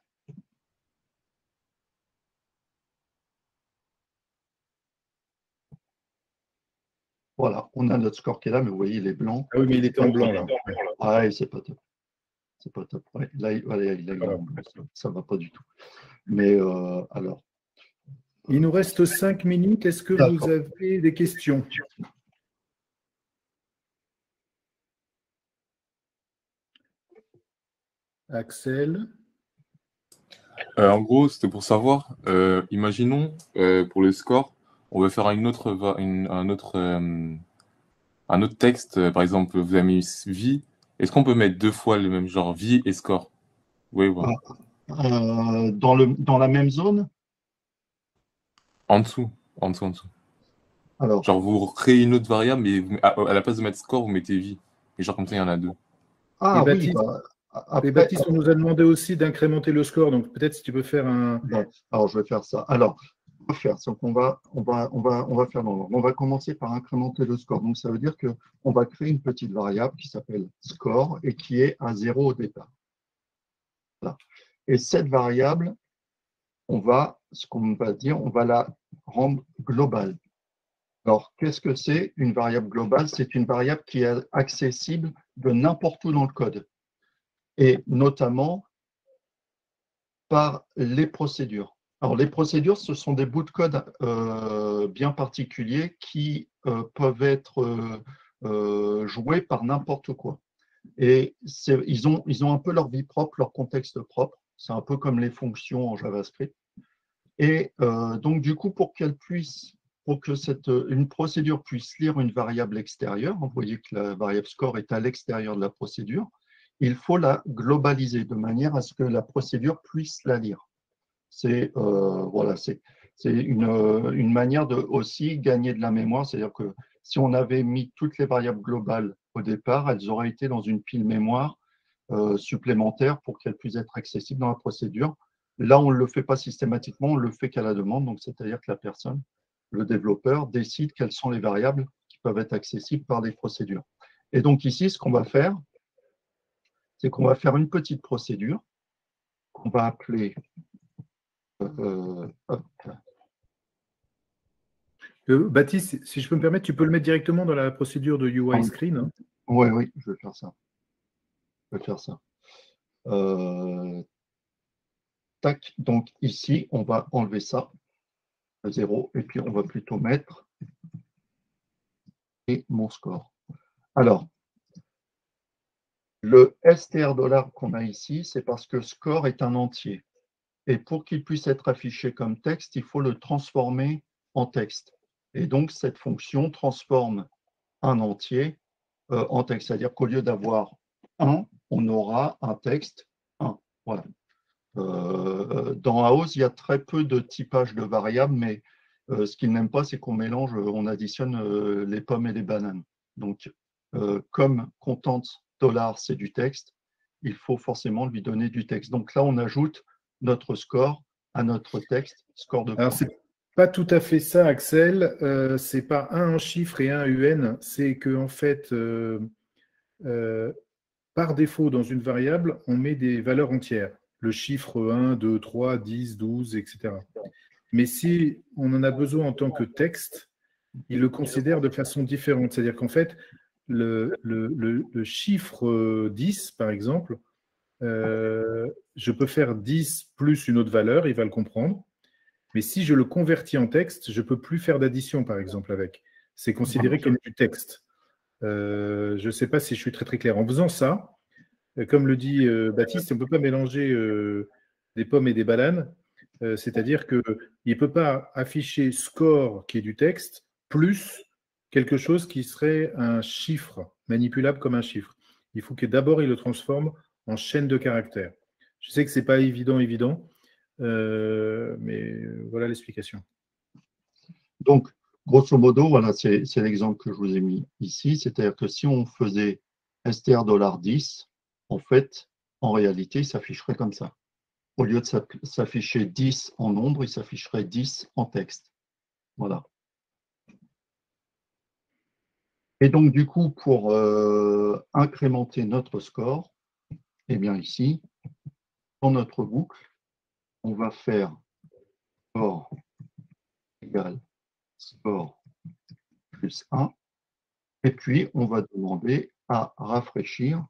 voilà, on a notre score qui est là, mais vous voyez, il est blanc. Ah oui, mais il était en blanc là. Ah, c'est pas top. C'est pas top. Ouais, là, il est en blanc. Ça ne va pas du tout. Mais alors. Il nous reste 5 minutes. Est-ce que vous avez des questions? Axel? En gros, c'était pour savoir, imaginons, pour le score, on veut faire un autre texte, par exemple, vous avez mis vie. Est-ce qu'on peut mettre 2 fois le même genre, vie et score? Oui, voilà. Dans la même zone? En dessous. Alors, Genre, vous créez une autre variable, mais à la place de mettre score, vous mettez vie. Et genre, comme ça, il y en a 2. ah Et oui, Baptiste, on nous a demandé aussi d'incrémenter le score. Donc, peut-être si tu peux faire un… alors, je vais faire ça. Alors, on va faire, on va faire dans l'ordre. On va commencer par incrémenter le score. Donc, ça veut dire qu'on va créer une petite variable qui s'appelle score et qui est à 0 au départ. Voilà. Et cette variable, ce qu'on va dire, on va la rendre globale. Alors, qu'est-ce que c'est une variable globale? C'est une variable qui est accessible de n'importe où dans le code, et notamment par les procédures. Alors, les procédures, ce sont des bouts de code bien particuliers qui peuvent être joués par n'importe quoi. Et ils ont un peu leur vie propre, leur contexte propre. C'est un peu comme les fonctions en JavaScript. Et donc, du coup, pour que une procédure puisse lire une variable extérieure, vous voyez que la variable score est à l'extérieur de la procédure, il faut la globaliser de manière à ce que la procédure puisse la lire. C'est voilà, c'est une manière de aussi gagner de la mémoire, c'est-à-dire que si on avait mis toutes les variables globales au départ, elles auraient été dans une pile mémoire supplémentaire pour qu'elles puissent être accessibles dans la procédure. Là, on ne le fait pas systématiquement, on le fait qu'à la demande, donc c'est-à-dire que la personne, le développeur, décide quelles sont les variables qui peuvent être accessibles par des procédures. Et donc ici, ce qu'on va faire, c'est qu'on va faire une petite procédure qu'on va appeler Baptiste, si je peux me permettre, tu peux le mettre directement dans la procédure de UI Screen. Hein. Oui, je vais faire ça. Tac, donc ici, on va enlever ça, le 0, et puis on va plutôt mettre et mon score. Alors, le str$ qu'on a ici, c'est parce que score est un entier. Et pour qu'il puisse être affiché comme texte, il faut le transformer en texte. Et donc, cette fonction transforme un entier en texte. C'est-à-dire qu'au lieu d'avoir 1, on aura un texte 1. Voilà. Dans AOS, il y a très peu de typage de variables, mais ce qu'il n'aime pas, c'est qu'on mélange, on additionne les pommes et les bananes. Donc, comme content $, c'est du texte, il faut forcément lui donner du texte. Donc là, on ajoute notre score à notre texte, score de Alors, c'est pas tout à fait ça, Axel. C'est pas un en chiffre et un UN. C'est que en fait, par défaut, dans une variable, on met des valeurs entières. Le chiffre 1, 2, 3, 10, 12, etc. Mais si on en a besoin en tant que texte, il le considère de façon différente. C'est-à-dire qu'en fait, le chiffre 10, par exemple, je peux faire 10 plus une autre valeur, il va le comprendre. Mais si je le convertis en texte, je ne peux plus faire d'addition, par exemple, avec. C'est considéré comme du texte. Je ne sais pas si je suis très très clair. En faisant ça, comme le dit Baptiste, on ne peut pas mélanger des pommes et des bananes. C'est-à-dire qu'il ne peut pas afficher score qui est du texte plus quelque chose qui serait un chiffre, manipulable comme un chiffre. Il faut que d'abord il le transforme en chaîne de caractères. Je sais que ce n'est pas évident, mais voilà l'explication. Donc, grosso modo, voilà, c'est l'exemple que je vous ai mis ici. C'est-à-dire que si on faisait str$10, en fait, en réalité, il s'afficherait comme ça. Au lieu de s'afficher 10 en nombre, il s'afficherait 10 en texte. Voilà. Et donc, du coup, pour incrémenter notre score, eh bien ici, dans notre boucle, on va faire score égale score plus 1. Et puis, on va demander à rafraîchir.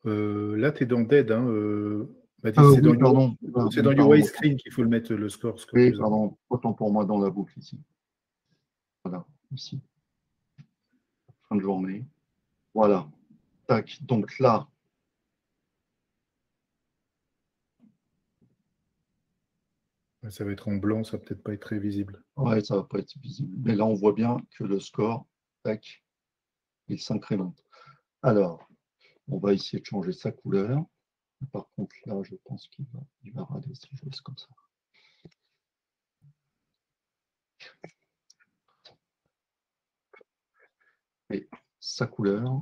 Là, tu es dans Dead. Hein, Baptiste, c'est Oui, pardon. dans UI Screen qu'il faut le mettre, le score. Oui, pardon. Autant pour moi dans la boucle ici. Voilà, ici. Fin de journée. Voilà. Tac. Donc là, ça va être en blanc, ça va peut-être pas être très visible. ouais, ça va pas être visible. Mais là, on voit bien que le score, tac, il s'incrémente. Alors, on va essayer de changer sa couleur. Par contre, là, je pense qu'il va rader si je laisse comme ça. Et sa couleur.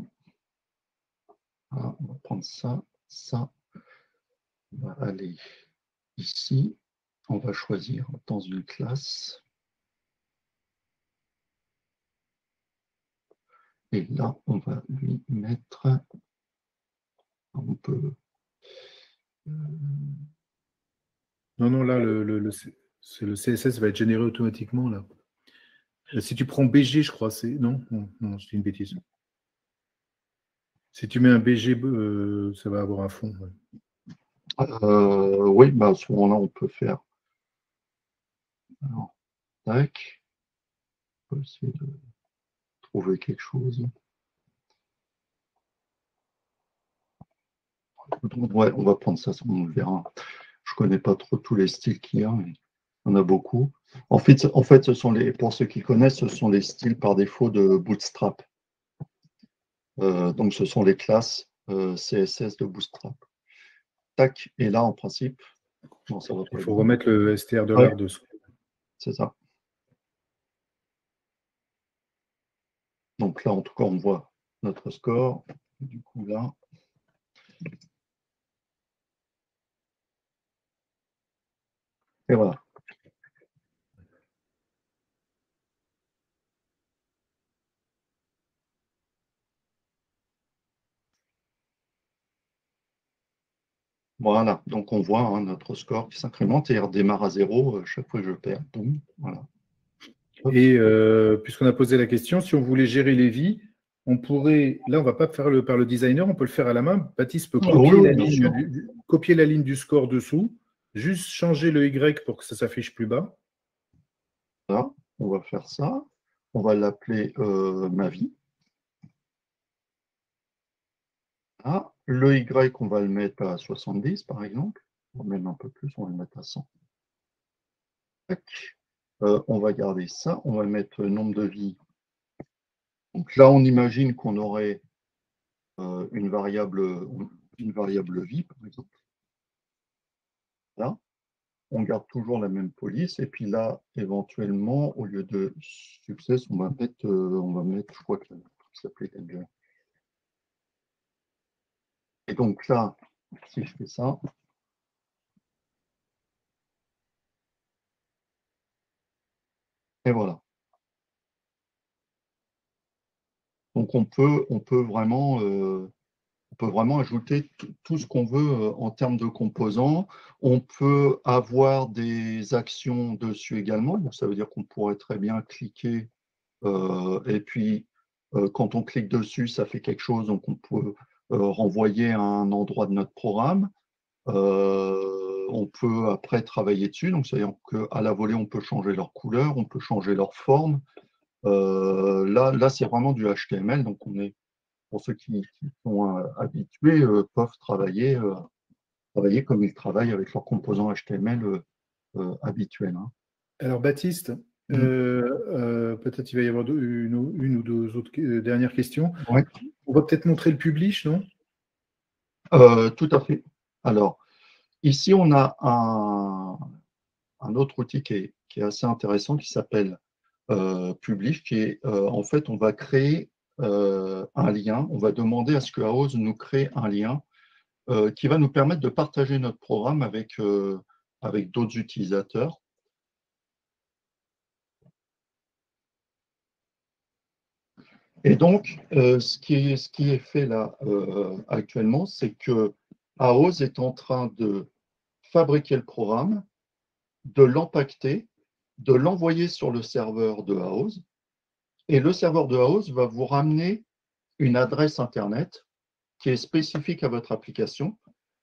Voilà, on va prendre ça, ça. On va aller ici. On va choisir dans une classe. Et là, on va lui mettre. On peut. Non, là, le CSS va être généré automatiquement. Là. Si tu prends BG, je crois, c'est. Non, c'est une bêtise. Si tu mets un BG, ça va avoir un fond. Ouais. Oui, bah à ce moment-là, on peut faire. Alors, tac. On peut essayer de trouver quelque chose. Ouais, on va prendre ça, on le verra. Je ne connais pas trop tous les styles qu'il y a, mais il y en a beaucoup. En fait, ce sont pour ceux qui connaissent, ce sont les styles par défaut de Bootstrap. Donc, ce sont les classes CSS de Bootstrap. Tac, et là, en principe, non, ça va pas. Il faut remettre le str$ dessous. C'est ça. Donc là, en tout cas, on voit notre score. Du coup, là. Et voilà. Voilà, donc on voit hein, notre score qui s'incrémente et il redémarre à 0 chaque fois que je perds. Boum, voilà. Hop. Et puisqu'on a posé la question, si on voulait gérer les vies, on pourrait, là on ne va pas faire par le designer, on peut le faire à la main. Baptiste peut copier la ligne du score dessous, juste changer le Y pour que ça s'affiche plus bas. Voilà, on va faire ça. On va l'appeler ma vie. Ah, le Y, on va le mettre à 70 par exemple. On va même un peu plus, on va le mettre à 100. On va garder ça, on va mettre le nombre de vies. Donc là, on imagine qu'on aurait une variable vie, par exemple. Là, on garde toujours la même police. Et puis là, éventuellement, au lieu de success, on va mettre, je crois que ça s'appelait Edge. Et donc là, si je fais ça, et voilà. Donc on peut vraiment ajouter tout ce qu'on veut en termes de composants. On peut avoir des actions dessus également. Donc ça veut dire qu'on pourrait très bien cliquer Et puis, quand on clique dessus, ça fait quelque chose, donc on peut renvoyer à un endroit de notre programme. On peut après travailler dessus, donc c'est-à-dire qu'à la volée, on peut changer leur couleur, on peut changer leur forme. Là c'est vraiment du HTML, donc on est, pour ceux qui sont habitués, peuvent travailler comme ils travaillent avec leurs composants HTML habituels. Hein. Alors, Baptiste, peut-être il va y avoir une ou deux autres dernières questions. Ouais. On va peut-être montrer le publish, non? Tout à fait. Alors, ici, on a un autre outil qui est assez intéressant qui s'appelle Publish, qui est en fait, on va créer un lien, on va demander à ce que Aose nous crée un lien qui va nous permettre de partager notre programme avec d'autres utilisateurs. Et donc, ce qui est fait là actuellement, c'est que Aose est en train de fabriquer le programme, de l'empacter, de l'envoyer sur le serveur de Aose, et le serveur de Aose va vous ramener une adresse Internet qui est spécifique à votre application,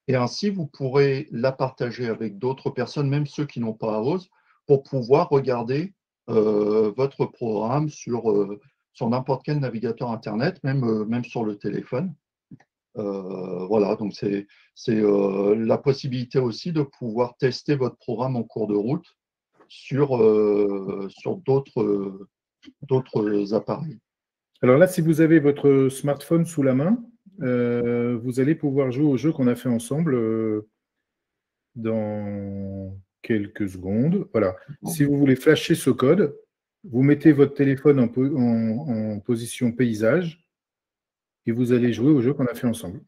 et ainsi vous pourrez la partager avec d'autres personnes, même ceux qui n'ont pas Aose, pour pouvoir regarder votre programme sur n'importe quel navigateur Internet, même sur le téléphone. Voilà, donc c'est la possibilité aussi de pouvoir tester votre programme en cours de route sur d'autres appareils. Alors là, si vous avez votre smartphone sous la main, vous allez pouvoir jouer au jeu qu'on a fait ensemble dans quelques secondes. Voilà. Si vous voulez flasher ce code, vous mettez votre téléphone en position paysage et vous allez jouer au jeu qu'on a fait ensemble.